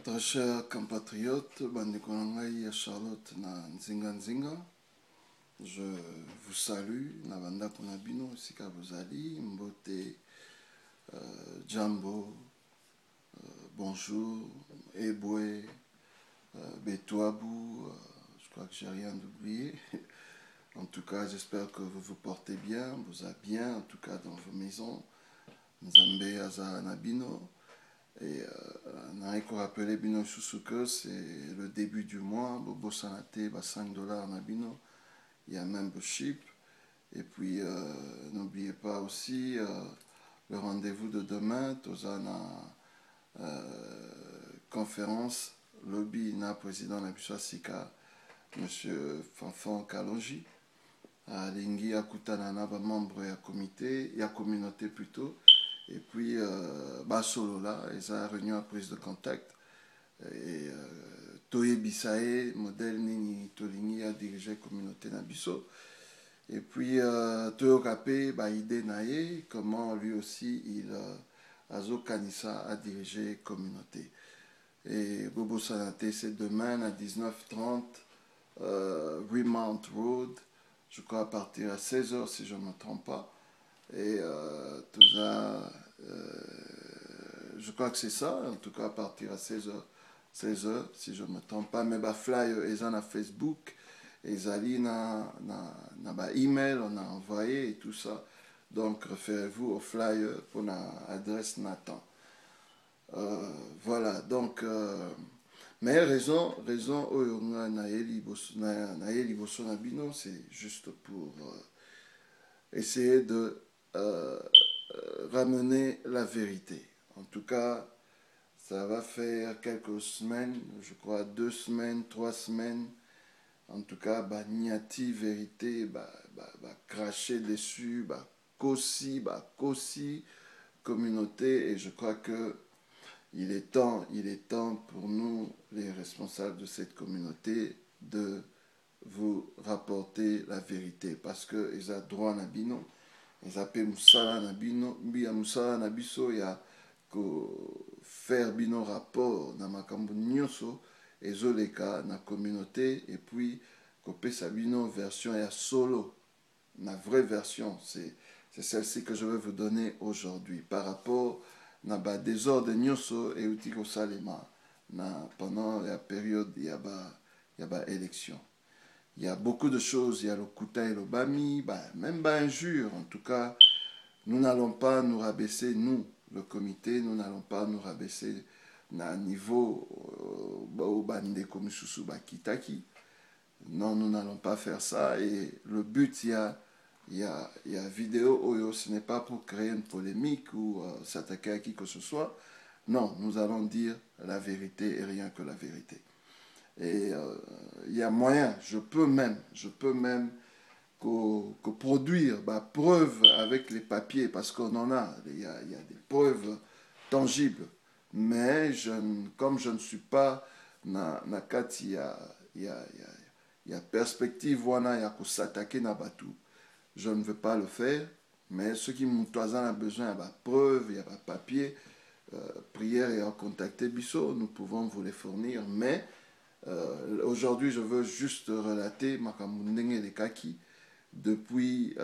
Très chers compatriotes, Bandekonangai et Charlotte na Nzinga Nzinga, je vous salue, Nabanda Kunabino, Sika Bozali, Mbote, Jambo, bonjour, Eboué, Betouabou, je crois que j'ai rien oublié. En tout cas, j'espère que vous vous portez bien, vous êtes bien, en tout cas dans vos maisons. Nzambe Aza Nabino. Et on a rappelé Bino Susuke, c'est le début du mois. Bobo Sanate, $5 Nabino. Il y a même chip. Et puis, n'oubliez pas aussi le rendez-vous de demain. Tozana conférence, lobby, na président Nabiswa Sika, monsieur Fanfan Kalonji. Lingi Akutana Naba membre ya comité, ya communauté plutôt. Et puis, solo là, ils ont réunion à prise de contact. Et Toye Bisae, modèle Nini Tolingi a dirigé la communauté Nabiso. Et puis, Toyo Kapé, idée Naye, comment lui aussi, Azo Kanissa a dirigé la communauté. Et Bobo Sanate, c'est demain à 19h30, Remount Road, je crois à partir à 16h si je ne me trompe pas. Et tout ça, je crois que c'est ça, en tout cas à partir à 16h si je ne me trompe pas. Mais flyer, ils ont Facebook, ils ont email, on a envoyé et tout ça. Donc référez-vous au flyer pour l'adresse Nathan. Voilà, donc, mais raison, c'est juste pour essayer de ramener la vérité. En tout cas, ça va faire quelques semaines, je crois 2 semaines, 3 semaines. En tout cas, niati vérité, cracher dessus, kossi, communauté. Et je crois que il est temps pour nous, les responsables de cette communauté, de vous rapporter la vérité. Parce que ils ont droit à bino. Ils appellent Moussala Nabino, Moussala Nabiso, il y a faire bino rapport dans makambo nyonso, et zoleka na communauté, et puis copé sabino version ya solo, la vraie version, c'est celle-ci que je vais vous donner aujourd'hui, par rapport na désordre nyonso et utiko salema, pendant la période il y a élection. Il y a beaucoup de choses, il y a le Kouta et le Bami, même injure. En tout cas, nous n'allons pas nous rabaisser, nous, le comité, nous n'allons pas nous rabaisser à niveau au Bande comme Susu Kitaki. Non, nous n'allons pas faire ça. Et le but, il y a vidéo, ce n'est pas pour créer une polémique ou s'attaquer à qui que ce soit. Non, nous allons dire la vérité et rien que la vérité. Et il y a moyen, je peux même produire preuve avec les papiers, parce qu'on en a, il y a des preuves tangibles. Mais comme je ne suis pas na kati, il y a perspective, il y a s'attaquer na batu. Je ne veux pas le faire, mais ceux qui m'ont besoin, il y a preuve, il y a papier, prière et en contacter Bisso, nous pouvons vous les fournir, mais aujourd'hui, je veux juste relater Makamundenge de Kaki depuis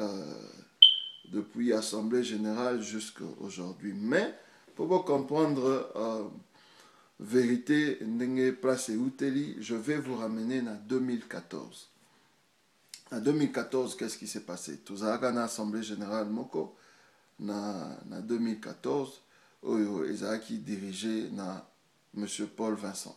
Assemblée Générale jusqu'à aujourd'hui. Mais, pour vous comprendre, vérité, Ndenge Place et Outeli, je vais vous ramener en 2014. En 2014, qu'est-ce qui s'est passé? Tout ça, dans l'Assemblée Générale Moko, en 2014, Ezaki dirigé M. Paul Vincent.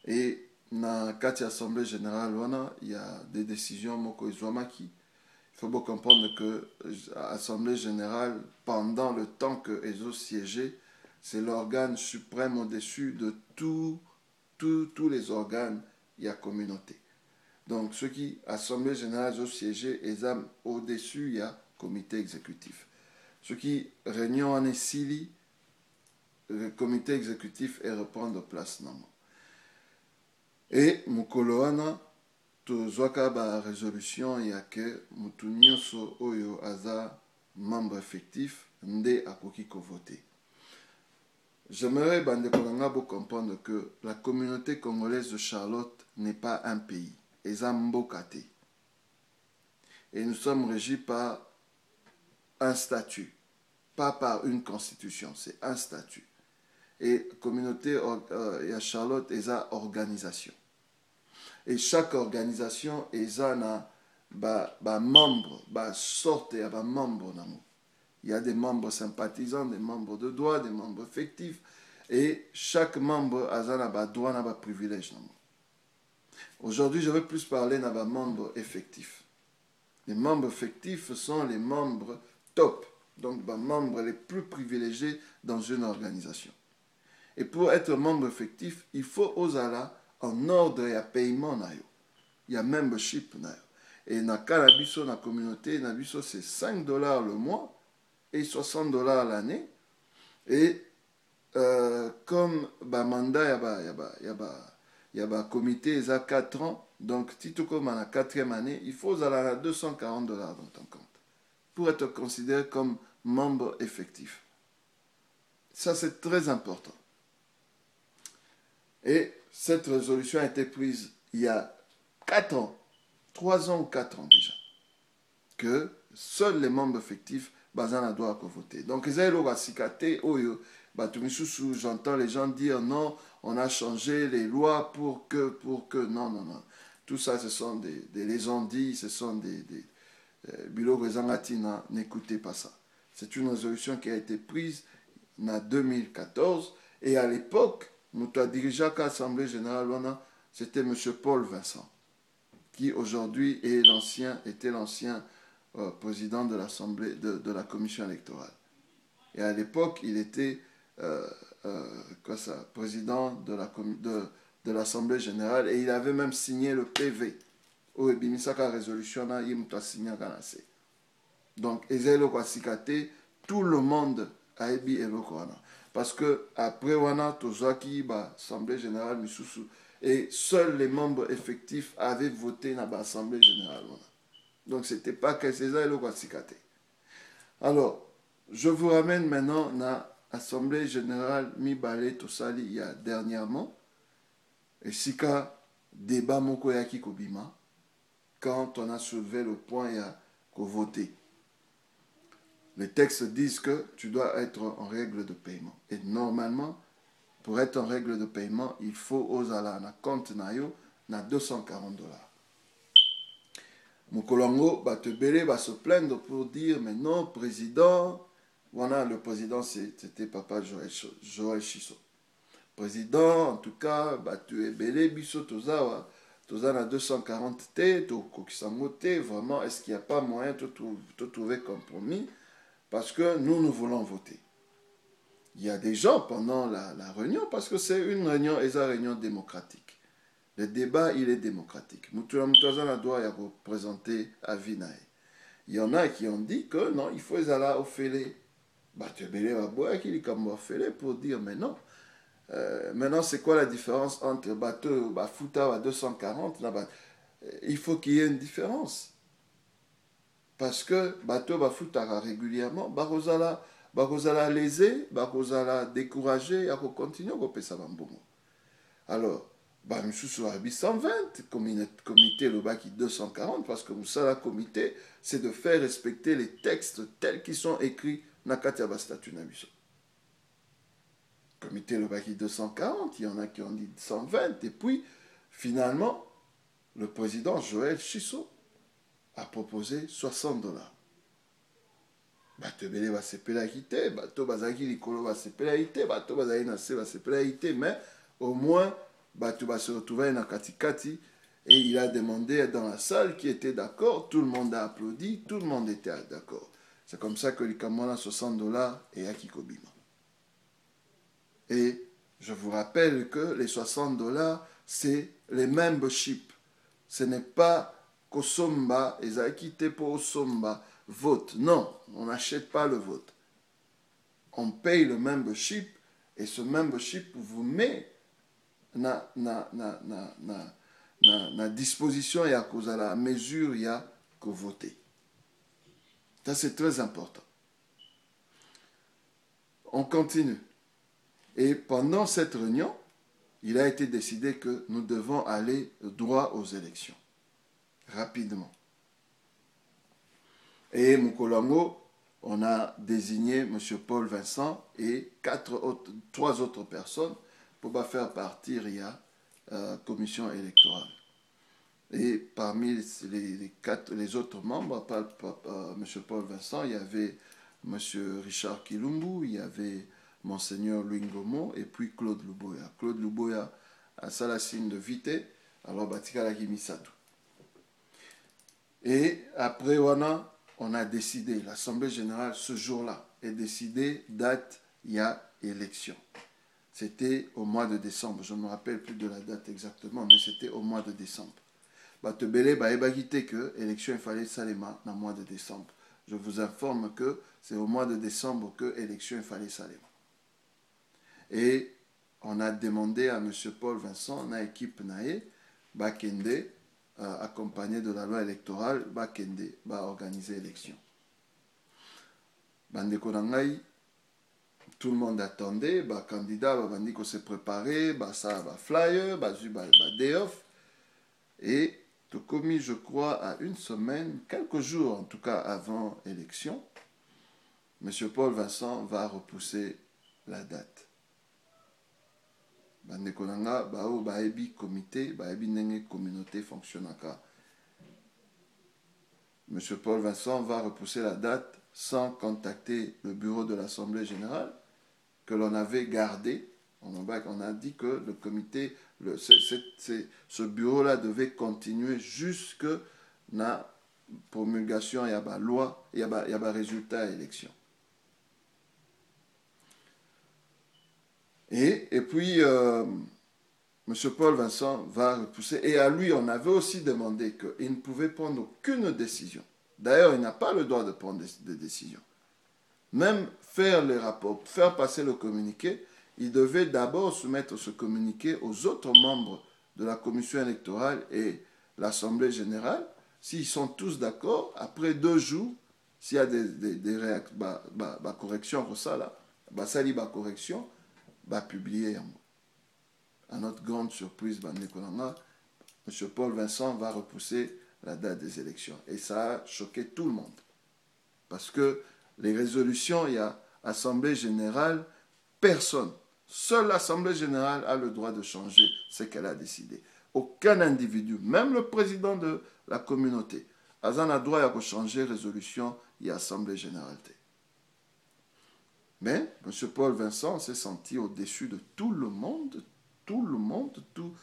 Et dans l'Assemblée Générale, il y a des décisions Moko Izwamaki. Il faut bien comprendre que l'Assemblée Générale, pendant le temps que Ezo siégeait, c'est l'organe suprême au-dessus de tous les organes, il y a communauté. Donc, ce qui, Assemblée Générale, Ezo siégeait, au-dessus, il y a comité exécutif. Ce qui, réunion en Essili, le comité exécutif est reprendre place normalement. Et mukoloana tozwaka résolution ya ke mutu nyonso oyo aza membre effectif nde akoki kovote. j'aimerais Bande Kolanga pour comprendre que la communauté congolaise de Charlotte n'est pas un pays. Eza Mbokate. Et nous sommes régis par un statut, pas par une constitution, c'est un statut. Et communauté, il y a Charlotte, eza organisation. Et chaque organisation, eza na membre, sorte ya membre namo. Il y a des membres sympathisants, des membres de droit, des membres effectifs. Et chaque membre a un droit, un privilège. Aujourd'hui, je veux plus parler d'un membre effectif. Les membres effectifs sont les membres top, donc les membres les plus privilégiés dans une organisation. Et pour être membre effectif, il faut osala en ordre et à paiement. Il y a membership. Et dans Calabiso, dans la communauté, c'est 5 $ le mois et 60 $ l'année. Et comme mandat, il y a un comité, il y a 4 ans. Donc, si tu comme à la 4e année, il faut aller à 240 $ dans ton compte pour être considéré comme membre effectif. Ça, c'est très important. Et cette résolution a été prise il y a 4 ans, 3 ans ou 4 ans déjà, que seuls les membres effectifs doivent voter. Donc, j'entends les gens dire non, on a changé les lois pour que, non. Tout ça, ce sont des légendes, ce sont des Biloko Zangatina, n'écoutez pas ça. C'est une résolution qui a été prise en 2014 et à l'époque, nous avons dirigé l'Assemblée générale, c'était M. Paul Vincent, qui aujourd'hui était l'ancien président de l'Assemblée, de la commission électorale. Et à l'époque, il était président de l'Assemblée générale et il avait même signé le PV. Donc, tout le monde a ébi elokwana. Parce que après wana tozaki l'Assemblée générale misusu et seuls les membres effectifs avaient voté dans l'Assemblée générale. Donc, c'était pas que c'est ça elokwasikate. Alors, je vous ramène maintenant à l'Assemblée générale Mibale Tosali il y a dernièrement. Et sika débat moko yaki kobima quand on a soulevé le point il y a voter. Les textes disent que tu dois être en règle de paiement. Et normalement, pour être en règle de paiement, il faut osala na compte nayo na 240 $. Mokolongo batebele va se plaindre pour dire mais non, président, voilà, le président c'était papa Joël Chisso. Président, en tout cas, tu es belé biso tozawa. Toza na 240 T, Kokisango T, vraiment, est-ce qu'il n'y a pas moyen de trouver compromis? Parce que nous voulons voter. Il y a des gens pendant la réunion, parce que c'est une réunion, et une réunion démocratique. Le débat, il est démocratique. Moutouazana doit y représenter à Vinae. Il y en a qui ont dit que non, il faut aller au fêlé. Tu es belé à boire, qu'il est comme au fêlé pour dire, mais non. Maintenant, c'est quoi la différence entre bateau Futa à 240? Il faut qu'il y ait une différence. Parce que bateau Futa régulièrement, Barozala lésé, Barozala découragé, à continuer à couper ça. Alors, Misusu Arabi 120, comité le Baki 240, parce que vous savez, le comité, c'est de faire respecter les textes tels qu'ils sont écrits dans le statut Nabiso. Comité le Baki 240, il y en a qui ont dit 120, et puis finalement, le président Joël Chisso a proposé 60 $. Bato bele va se pélaïté, bato bazaki likolo va se pélaïté, bato bazaki na se va se pélaïté, mais au moins, bato va se retrouver dans katikati, et il a demandé dans la salle qui était d'accord, tout le monde a applaudi, tout le monde était d'accord. C'est comme ça que l'Ikamwana 60 $ et Akikobima. Et je vous rappelle que les 60 $, c'est les membership. Ce n'est pas Kosomba, Ezaki Tepo Osomba, vote. Non, on n'achète pas le vote. On paye le membership et ce membership vous met na disposition, il y a à la mesure, il y a que voter. Ça, c'est très important. On continue. Et pendant cette réunion, il a été décidé que nous devons aller droit aux élections, rapidement. Et Moukolango, on a désigné M. Paul Vincent et 3 autres personnes pour faire partir la commission électorale. Et parmi les autres membres, M. Paul Vincent, il y avait M. Richard Kilumbu, il y avait Monseigneur Louis Ngomo et puis Claude Luboya. Claude Luboya a ça la signe de vité, alors Batika la Misato. Et après on a décidé, l'Assemblée générale ce jour-là a décidé date, il y a élection. C'était au mois de décembre, je ne me rappelle plus de la date exactement, mais c'était au mois de décembre. Batebele baebagité que l'élection il fallait Salema dans le mois de décembre. Je vous informe que c'est au mois de décembre que l'élection il fallait Salema. Et on a demandé à M. Paul Vincent, on a équipe Naé, Bakende, accompagné de la loi électorale, Bakende, va organiser l'élection. Bandeko Nangai, tout le monde attendait, candidat, bandi qu'on s'est préparé, ça, flyer, day off. Et tout commis, je crois, à une semaine, quelques jours en tout cas avant l'élection, M. Paul Vincent va repousser la date. Bandeko nanga bao baebi comité baebi nenge communauté fonctionnaka. M. Paul Vincent va repousser la date sans contacter le bureau de l'Assemblée générale que l'on avait gardé. On a dit que le comité, ce bureau-là devait continuer jusque la promulgation, il y a la loi, il y a le résultat de l'élection. Et puis, M. Paul Vincent va repousser. Et à lui, on avait aussi demandé qu'il ne pouvait prendre aucune décision. D'ailleurs, il n'a pas le droit de prendre des décisions. Même faire les rapports, faire passer le communiqué, il devait d'abord soumettre ce communiqué aux autres membres de la commission électorale et l'Assemblée générale. S'ils sont tous d'accord, après 2 jours, s'il y a des corrections, correction, publier. À notre grande surprise, M. Paul Vincent va repousser la date des élections. Et ça a choqué tout le monde. Parce que les résolutions, il y a Assemblée générale, personne. Seule l'Assemblée générale a le droit de changer ce qu'elle a décidé. Aucun individu, même le président de la communauté, n'a le droit de changer résolution et Assemblée générale. Mais M. Paul Vincent s'est senti au-dessus de tout le monde, toute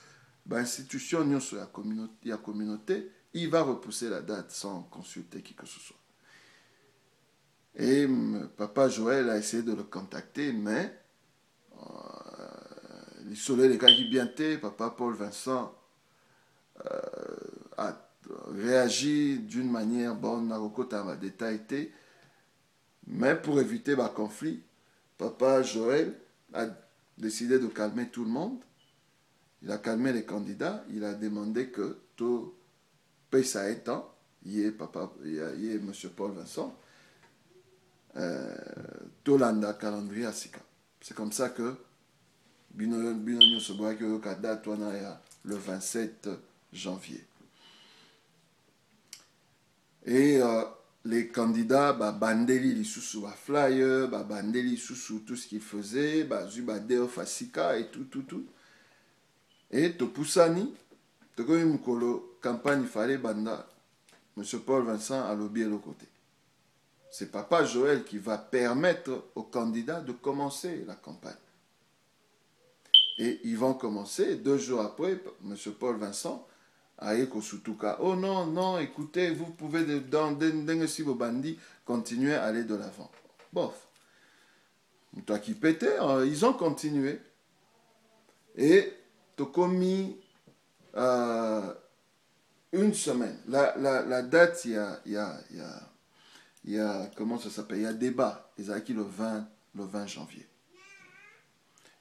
l'institution, la communauté, il va repousser la date sans consulter qui que ce soit. Et Papa Joël a essayé de le contacter, mais le soleil les cas qui bien été, Papa Paul Vincent a réagi d'une manière bonne, à détail, mais pour éviter le conflit, Papa Joël a décidé de calmer tout le monde. Il a calmé les candidats. Il a demandé que tout paye ça étant. Il y a M. Paul Vincent. Tout l'anda calendrier à Sika. C'est comme ça que Binonio se voit que le 27 janvier. Et les candidats, bandeli les sous flyer, bandeli sous tout ce qu'ils faisaient, zubadeo fasika et tout. Et topusani, tokomi mukolo campagne fallait banda, M. Paul Vincent a lobbyé de l'autre côté. C'est Papa Joël qui va permettre aux candidats de commencer la campagne. Et ils vont commencer, 2 jours après, M. Paul Vincent oh non, écoutez, vous pouvez, si vos bandits, continuer à aller de l'avant. Bof. Toi qui pétais, ils ont continué. Et Tokomi, une semaine. La date, il y a comment ça s'appelle? Il y a débat. Ils ont acquis le 20 janvier.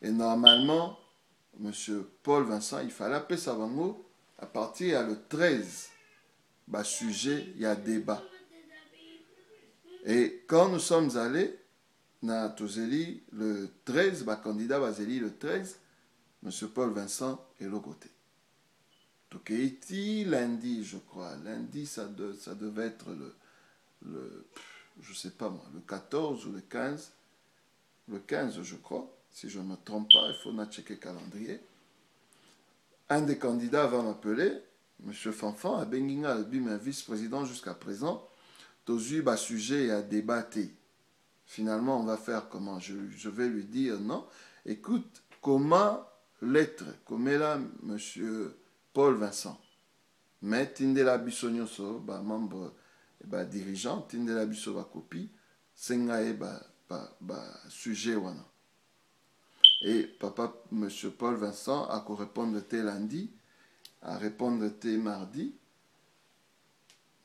Et normalement, M. Paul Vincent, il fallait appeler Savango. À partir du 13, sujet, il y a débat. Et quand nous sommes allés, na tozeli le 13, candidat bazeli le 13, M. Paul Vincent est le côté. Donc, lundi, je crois. Lundi, ça devait être je sais pas moi, le 14 ou le 15. Le 15, je crois. Si je ne me trompe pas, il faut checker le calendrier. Un des candidats va m'appeler, M. Fanfan, à Benginga, le vice-président jusqu'à présent. Tozu, sujet à débattre. Finalement, on va faire comment? Je vais lui dire non. Écoute, comment l'être, comme là, M. Paul Vincent, mais Tindela Bissonyoso, membre, dirigeant, Tindela Bisso, copie, Sengae, sujet, wana. Et papa, M. Paul Vincent, a répondre lundi, a répondre mardi,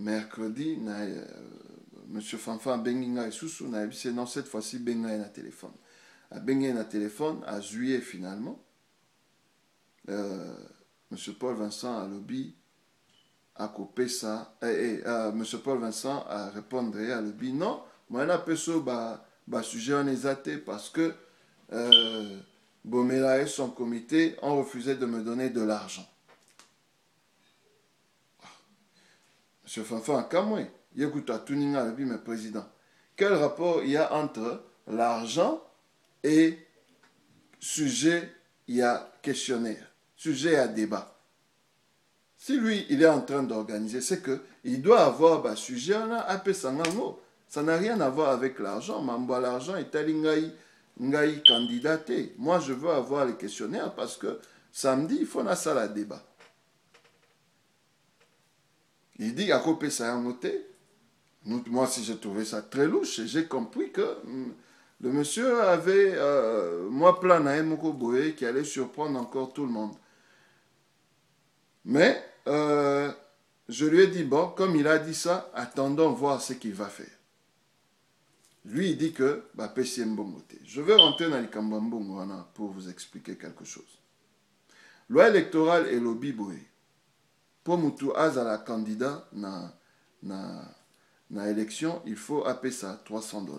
mercredi, M. Fanfan Benginga et Soussou, non, cette fois-ci, Benga na téléphone. A Benga na téléphone, à juillet finalement, M. Paul Vincent a lobby, a coupé ça, M. Paul Vincent a répondu à lobby, non, moi, je peux sujet en exaté parce que Bomela et son comité ont refusé de me donner de l'argent. M. Fanfan a camoué. Écoute, Tuninga, le président. Quel rapport il y a entre l'argent et sujet, il y a questionnaire, sujet à débat. Si lui, il est en train d'organiser, c'est qu'il doit avoir sujet à Pesangango. Ça n'a rien à voir avec l'argent. Mambo, l'argent est Ngaï candidaté. Moi, je veux avoir les questionnaires parce que samedi, il faut na ça la débat. Il dit à Kopé Sayangoté. Moi, si j'ai trouvé ça très louche, j'ai compris que le monsieur avait, moi, plan à Moko Boé qui allait surprendre encore tout le monde. Mais, je lui ai dit, bon, comme il a dit ça, attendons voir ce qu'il va faire. Lui, il dit que, je vais rentrer dans les Kambambongo pour vous expliquer quelque chose. Loi électorale et lobby Boé. Pour Moutou Azala candidat na élection, il faut appeler ça $300.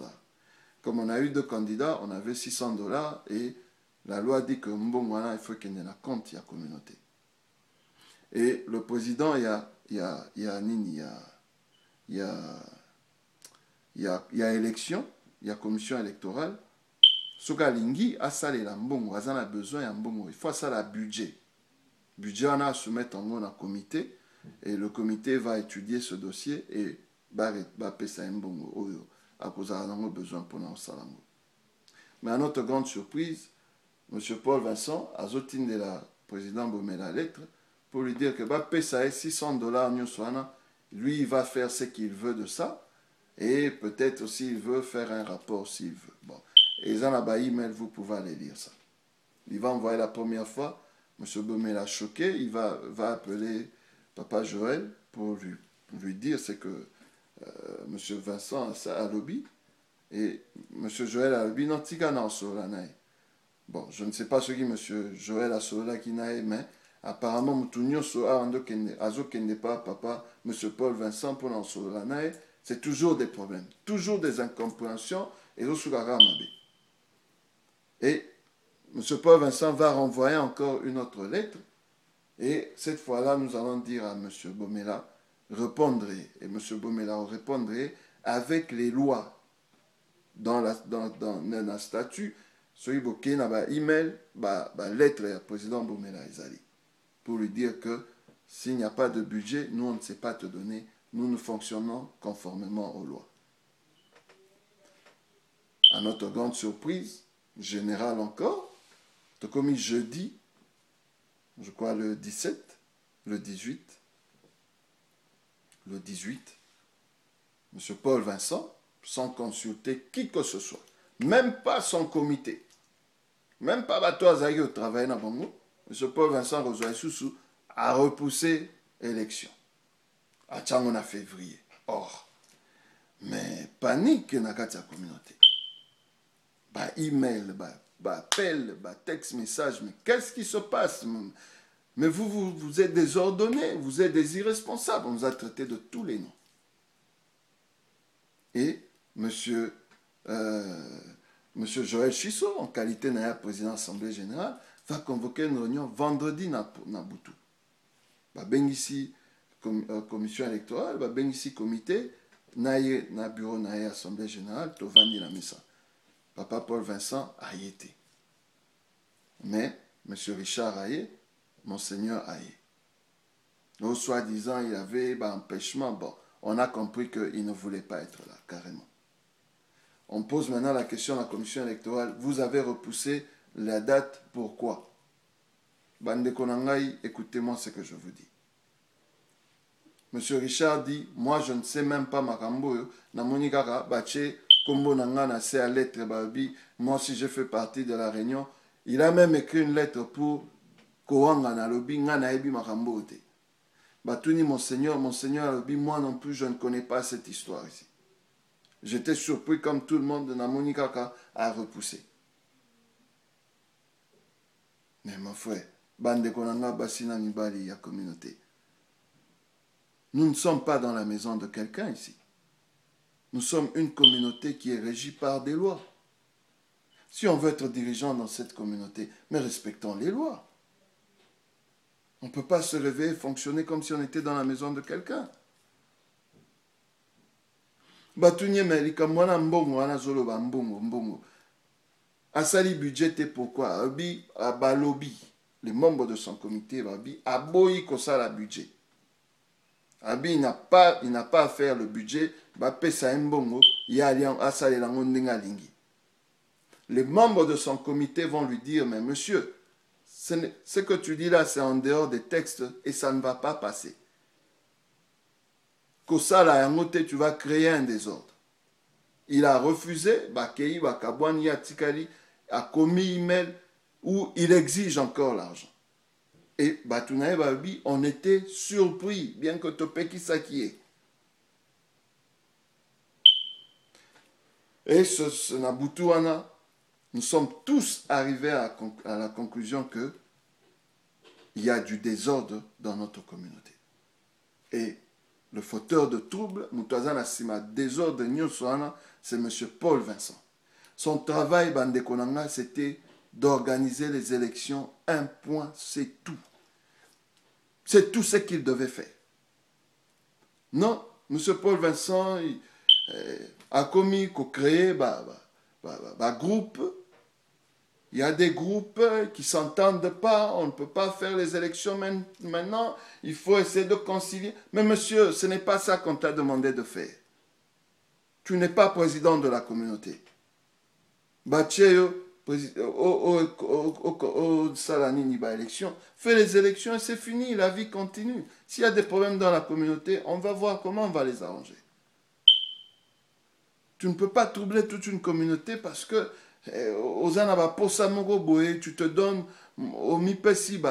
Comme on a eu 2 candidats, on avait $600 et la loi dit que Mbongwana, il faut qu'il y ait un compte, il y a communauté. Et le président, il y a élection, il y a commission électorale. Sokalingi a salé la Mbongo, il a besoin de Mbongo. Il faut ça la budget. Budget, on a à soumettre en un comité et le comité va étudier ce dossier et va pesa Mbongo à cause de besoin pour nous salango. Mais à notre grande surprise, M. Paul Vincent a zotin de la président Bomé la lettre pour lui dire que pesa $600 lui il va faire ce qu'il veut de ça et peut-être aussi il veut faire un rapport s'il veut. Bon, et ils ont un email, vous pouvez aller lire ça. Il va envoyer la première fois. M. Bomé l'a choqué, il va appeler Papa Joël pour lui dire c'est que M. Vincent a lobby et M. Joël a lobby non tigana en solanaï. Bon, je ne sais pas ce qui M. Joël a solana qui n'a mais apparemment Moutounio soa ando kende azo kende pas papa M. Paul Vincent pour en solanaï, c'est toujours des problèmes, toujours des incompréhensions et et M. Paul Vincent va renvoyer encore une autre lettre et cette fois-là, nous allons dire à M. Bomela, répondrez. Et M. Bomela répondrait avec les lois dans le statut. Celui qui a un email, lettre à président Bomela Ezali pour lui dire que s'il n'y a pas de budget, nous on ne sait pas te donner, nous fonctionnons conformément aux lois. À notre grande surprise, générale encore, comme jeudi, je crois le 17, le 18, M. Paul Vincent, sans consulter qui que ce soit, même pas son comité, même pas Bato Azaï au travail dans Bongo, M. Paul Vincent Rosoy-Soussou a repoussé l'élection. À Tchangona février. Or, mais panique dans la communauté. Email, appel, texte, message, mais qu'est-ce qui se passe? Mais vous êtes désordonnés, vous êtes des irresponsables, on nous a traités de tous les noms. Et M. M. Joël Chisso, en qualité de président de l'Assemblée générale, va convoquer une réunion vendredi dans Boutou. Ici, commission électorale, ici, comité, na bureau na Assemblée générale, tovandi na mesa. Papa Paul Vincent a y été. Mais M. Richard Aye, Monseigneur Aye. Au soi-disant, il y avait un empêchement. Bon, on a compris qu'il ne voulait pas être là, carrément. On pose maintenant la question à la commission électorale. Vous avez repoussé la date, pourquoi? Bande Konangai, écoutez-moi ce que je vous dis. Monsieur Richard dit, moi je ne sais même pas Makambo, Namonikara, Bache, Kombo Nangana, c'est à lettre, Babi, moi si je fais partie de la réunion. Il a même écrit une lettre pour Kouanga Nalobi, Ngana Ebi Makambo. Batuni, monseigneur Alobi, moi non plus, je ne connais pas cette histoire ici. J'étais surpris comme tout le monde de Namonikaka a repoussé. Mais mon frère, Bande Konanga, Basina Nibali, la communauté. Nous ne sommes pas dans la maison de quelqu'un ici. Nous sommes une communauté qui est régie par des lois. Si on veut être dirigeant dans cette communauté, mais respectons les lois. On ne peut pas se réveiller et fonctionner comme si on était dans la maison de quelqu'un. Batunye melika mwana mbongo wana zolo ba mbongo. Asali budget pourquoi? Abi balobi. Les membres de son comité babi aboyi kosa la budget. Abi il n'a pas à faire le budget, ba pesa mbongo, ya lian asali la ngondenga lingi. Les membres de son comité vont lui dire, mais monsieur, ce que tu dis là, c'est en dehors des textes et ça ne va pas passer. Kosala yangote, tu vas créer un désordre. Il a refusé, Bakei, Bakabwani, Atikali, a commis email où il exige encore l'argent. Et Batunae Babi, on était surpris, bien que Topeki Sakie. Et ce Nabutuana, nous sommes tous arrivés à la conclusion que il y a du désordre dans notre communauté. Et le fauteur de troubles, Moutazana Sima, désordre Nyoswana, c'est M. Paul Vincent. Son travail, Bandekonanga, c'était d'organiser les élections. Un point, c'est tout. C'est tout ce qu'il devait faire. Non, M. Paul Vincent a commis, co-créé un groupe. Il y a des groupes qui ne s'entendent pas, on ne peut pas faire les élections maintenant, il faut essayer de concilier. Mais monsieur, ce n'est pas ça qu'on t'a demandé de faire. Tu n'es pas président de la communauté. Élection, fais les élections et c'est fini, la vie continue. S'il y a des problèmes dans la communauté, on va voir comment on va les arranger. Tu ne peux pas troubler toute une communauté parce que tu te donnes au mipesi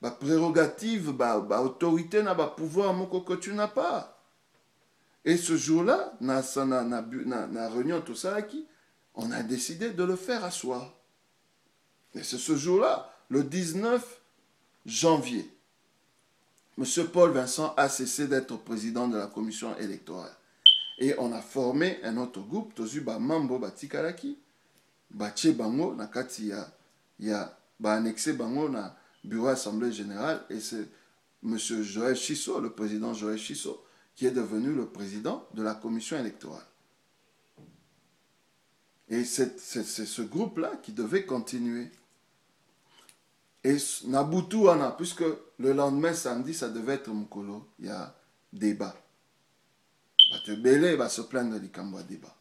prérogative, autorité, pouvoir que tu n'as pas. Et ce jour-là, na réunion tout ça qui, on a décidé de le faire à soi. Et c'est ce jour-là, le 19 janvier, M. Paul Vincent a cessé d'être président de la commission électorale. Et on a formé un autre groupe, Tozuba Mambo Batikaraki, Bache Bango, Nakati ya annexé Bango na bureau Assemblée générale, et c'est M. Joël Chisso, le président Joël Chisso, qui est devenu le président de la commission électorale. Et c'est ce groupe-là qui devait continuer. Et Nabutu, puisque le lendemain, samedi, ça devait être Mukolo, il y a débat. Batebele va se plaindre de l'Ikambwa débat.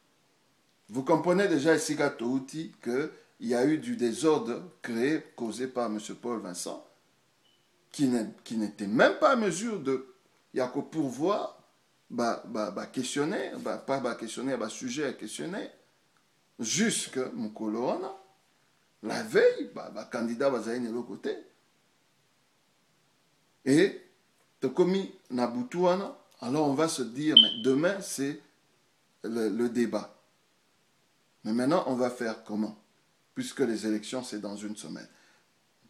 Vous comprenez déjà ici, Touti, qu'il y a eu du désordre créé, causé par M. Paul Vincent, qui n'était même pas à mesure de... Il y a qu'au pourvoir, questionner, pas questionner, sujet à questionner, jusque Mukolo, la veille, candidat va de l'autre côté. Et, comme Nabutuana, alors on va se dire, mais demain c'est le débat. Mais maintenant, on va faire comment? Puisque les élections, c'est dans une semaine.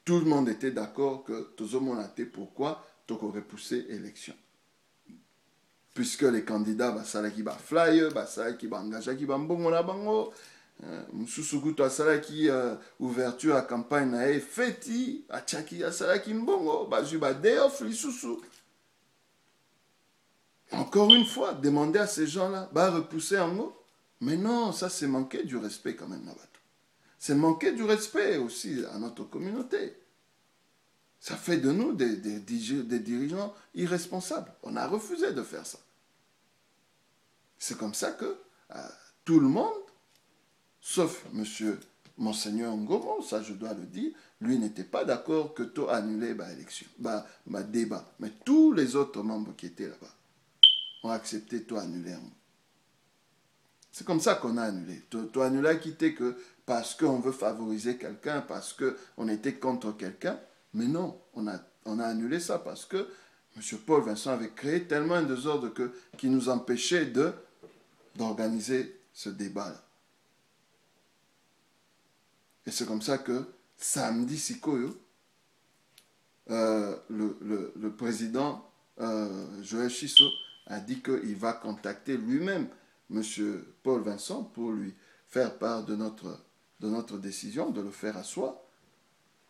Tout le monde était d'accord que Tozomonate, pourquoi Toko repousser l'élection. Puisque les candidats, ça qui va flyer, ça qui va engager, qui va mbongo na bango, Msusuguto asalaki ouverture à campagne na e feti achaki asalaki mbongo bazui ba deof lisusu. Encore une fois, demander à ces gens-là, bah repousser en mot. Mais non, ça c'est manquer du respect quand même, Nabato. C'est manquer du respect aussi à notre communauté. Ça fait de nous des dirigeants irresponsables. On a refusé de faire ça. C'est comme ça que tout le monde, sauf monsieur Monseigneur Ngomo, ça je dois le dire, lui n'était pas d'accord que tout annulé l'élection, débat. Mais tous les autres membres qui étaient là-bas ont accepté tout annuler. C'est comme ça qu'on a annulé. Tout annulé a quitté que parce qu'on veut favoriser quelqu'un, parce qu'on était contre quelqu'un. Mais non, on a annulé ça parce que M. Paul Vincent avait créé tellement un désordre qui nous empêchait d'organiser ce débat-là. Et c'est comme ça que samedi, Sikoyo, le président Joël Chisso a dit qu'il va contacter lui-même M. Paul Vincent pour lui faire part de notre décision, de le faire asseoir.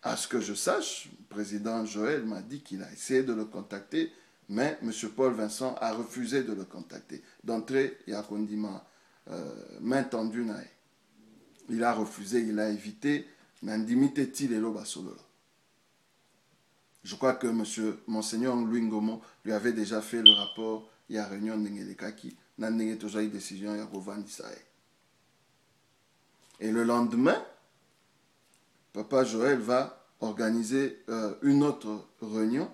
À ce que je sache, le président Joël m'a dit qu'il a essayé de le contacter, mais M. Paul Vincent a refusé de le contacter. D'entrée, il y a qu'on dit main tendue. Il a refusé, il a évité. Je crois que Monseigneur Louis Ngomo lui avait déjà fait le rapport. Il y a réunion Nengelekaki. Décision. Et le lendemain, Papa Joël va organiser une autre réunion,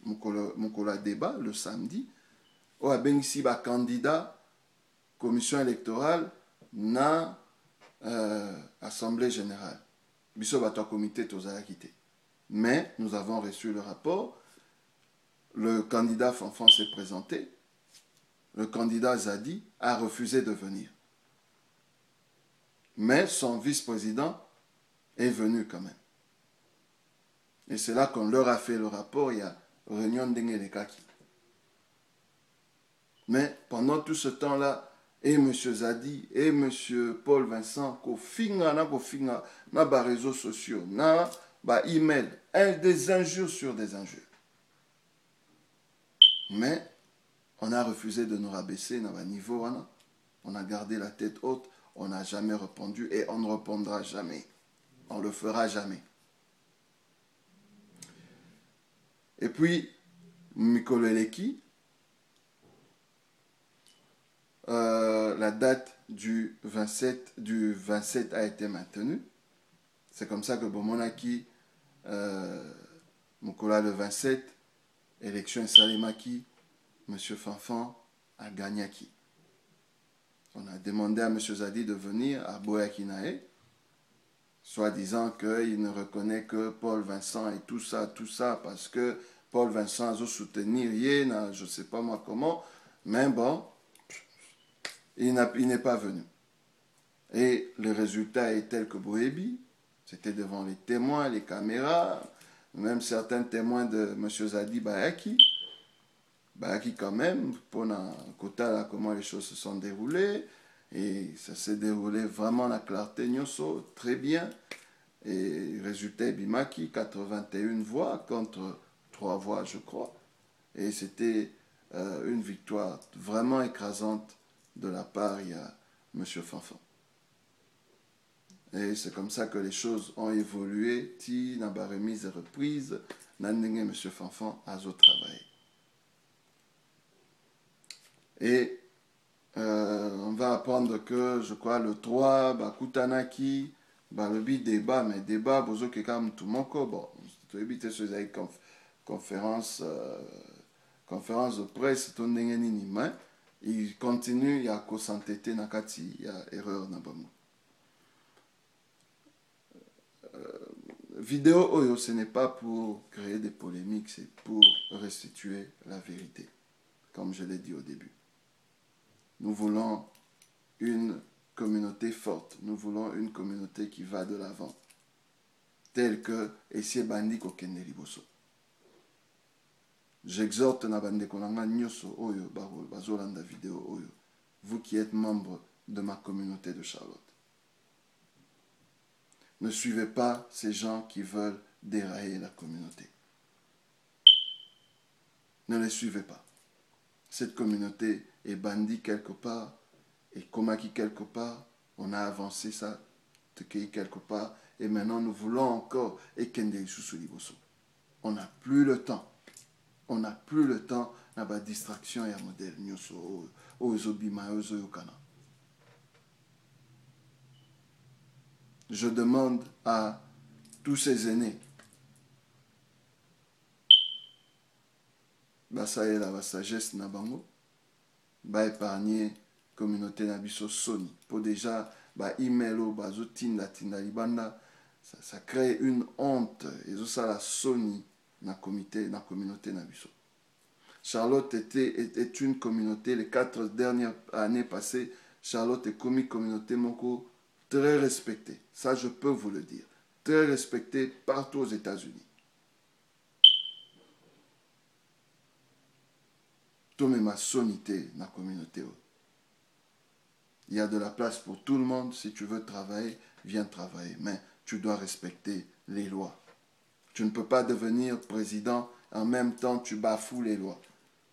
Mokola débat, le samedi, où a ici un candidat, commission électorale, na assemblée générale. Biso bato comité tozala quitté. Mais nous avons reçu le rapport. Le candidat Fanfan s'est présenté. Le candidat Zadi a refusé de venir. Mais son vice-président est venu quand même. Et c'est là qu'on leur a fait le rapport. Il y a réunion d'Engelekaki. Mais pendant tout ce temps-là, et M. Zadi, et M. Paul Vincent, na ba réseaux sociaux, na ba email, des injures sur des injures. Mais on a refusé de nous rabaisser dans le niveau. On a gardé la tête haute, on n'a jamais répondu et on ne répondra jamais. On ne le fera jamais. Et puis, Mikolo Eleki, la date du 27 a été maintenue. C'est comme ça que Bomonaki, Mokola le 27, élection Salimaki, M. Fanfan a gagné. On a demandé à M. Zadi de venir à Boyakinae, soi-disant qu'il ne reconnaît que Paul Vincent et tout ça, parce que Paul Vincent a soutenu rien, je ne sais pas moi comment, mais bon, il n'est pas venu. Et le résultat est tel que Boébi, c'était devant les témoins, les caméras, même certains témoins de M. Zadi Bayaki. Bayaki quand même, pour un côté là, comment les choses se sont déroulées. Et ça s'est déroulé vraiment la clarté Nyoso, très bien. Et résultat Bimaki, 81 voix contre 3 voix, je crois. Et c'était une victoire vraiment écrasante de la part de M. Fanfan. Et c'est comme ça que les choses ont évolué. Ti n'a pas remise et reprise. Nandenge M. Fanfan a travaillé. Et on va apprendre que, je crois, le 3, Kutanaki, le débat, mais débat, bozo kekam tout mon ko, bon, tu évites ce conférence de presse, ton nini main, il continue, il y a qu'au s'entêter nakati, il y a erreur na bamo. Vidéo Oyo, ce n'est pas pour créer des polémiques, c'est pour restituer la vérité, comme je l'ai dit au début. Nous voulons une communauté forte. Nous voulons une communauté qui va de l'avant. Telle que Essie Bandi Kokende Liboso. J'exhorte na bande konanga nyoso oyo bazolanda vidéo oyo. Vous qui êtes membre de ma communauté de Charlotte. Ne suivez pas ces gens qui veulent dérailler la communauté. Ne les suivez pas. Cette communauté est bandie quelque part, et Komaki quelque part, on a avancé ça, Tekei quelque part, et maintenant nous voulons encore Ekende Isusu Liboso. On n'a plus le temps. On n'a plus le temps na ba distraction et modèle nyoso ozobima ozoyokana. Je demande à tous ces aînés, basaye la sagesse na bango, ba épargner communauté na biso soni. Pour déjà ba email ou ba zotinda tinda libanda, ça crée une honte et ça la soni na communauté na biso. Charlotte est une communauté, les 4 dernières années passées, Charlotte est communauté moko très respectée. Ça, je peux vous le dire. Très respectée partout aux États-Unis. Tout ma sonité dans la communauté. Il y a de la place pour tout le monde. Si tu veux travailler, viens travailler. Mais tu dois respecter les lois. Tu ne peux pas devenir président en même temps tu bafoues les lois.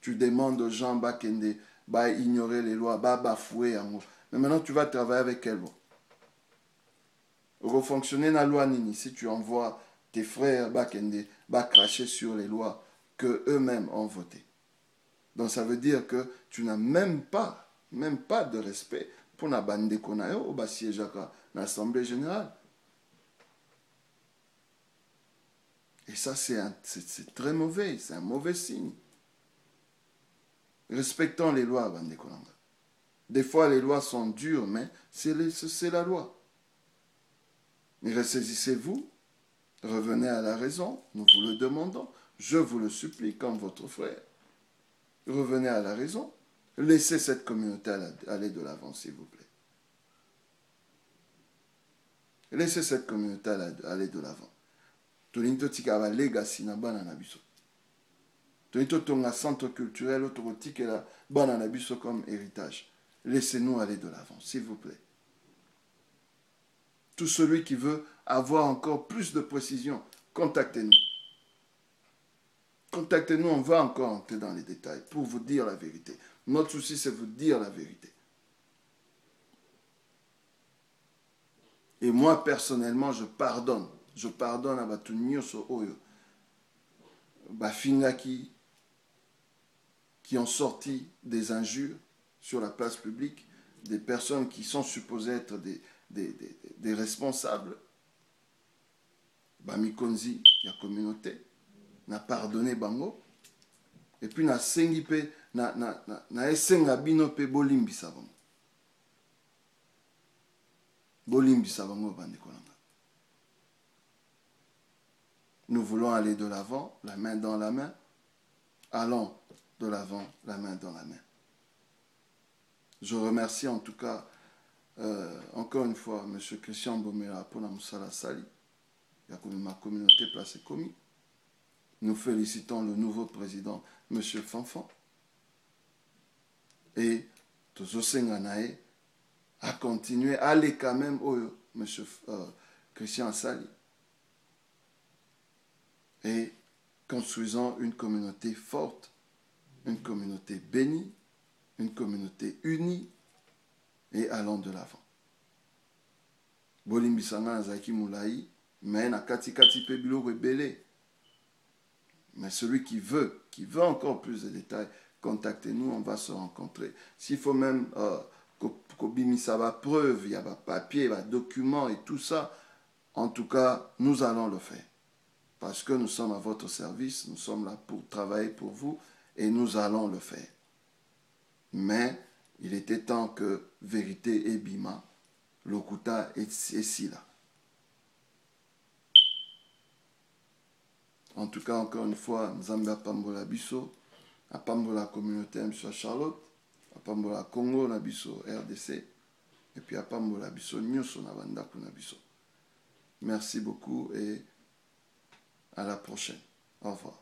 Tu demandes aux gens bah ignorer les lois, bah bafouer en gros. Mais maintenant tu vas travailler avec quelle loi? Refonctionner la loi nini si tu envoies tes frères bah cracher sur les lois que eux-mêmes ont votées. Donc ça veut dire que tu n'as même pas de respect pour la bande qu'on a au bas siège à l'Assemblée générale. Et ça c'est très mauvais, c'est un mauvais signe. Respectons les lois, bande Konanga. Des fois, les lois sont dures, mais c'est la loi. Mais ressaisissez-vous, revenez à la raison, nous vous le demandons, je vous le supplie comme votre frère. Revenez à la raison, laissez cette communauté aller de l'avant, s'il vous plaît. Laissez cette communauté aller de l'avant. Tolinto tikaba legacy na bana na biso. Tolinto tonga centre culturel autorotique et la bana na biso comme héritage. Laissez-nous aller de l'avant, s'il vous plaît. Tout celui qui veut avoir encore plus de précision, contactez-nous. Contactez-nous, on va encore entrer dans les détails pour vous dire la vérité. Notre souci, c'est vous dire la vérité. Et moi, personnellement, je pardonne. Je pardonne à Batu Nyoso Oyo. Bafingaki, qui ont sorti des injures sur la place publique, des personnes qui sont supposées être des responsables. Bamikonzi, la communauté, n'a pardonné Bango. Et puis, na sengi pe, na esenga bino pe bolimbisa bango. Bolimbisa bango bande kolanga. Nous voulons aller de l'avant, la main dans la main. Allons de l'avant, la main dans la main. Je remercie en tout cas, encore une fois, M. Christian Bomera pour la Moussala Sali. Il y a ma communauté placée commis. Nous félicitons le nouveau président, M. Fanfan. Et Tozo Senganae a continué à aller quand même au M. Christian Sali. Et construisant une communauté forte, une communauté bénie, une communauté unie et allant de l'avant. Bolimbisanga Zaki Moulaï, mais na kati pe bilo rebelle. Mais celui qui veut encore plus de détails, contactez-nous, on va se rencontrer. S'il faut même Kobimisaba preuve, il y a des papiers, des documents et tout ça, en tout cas, nous allons le faire. Parce que nous sommes à votre service, nous sommes là pour travailler pour vous et nous allons le faire. Mais il était temps que vérité et bima, lokuta et sila. En tout cas, encore une fois, Nzambe apambola biso, apambola communauté M. Charlotte, apambola Congo na biso RDC, et puis apambola biso nyoso na bandako na biso. Merci beaucoup et à la prochaine. Au revoir.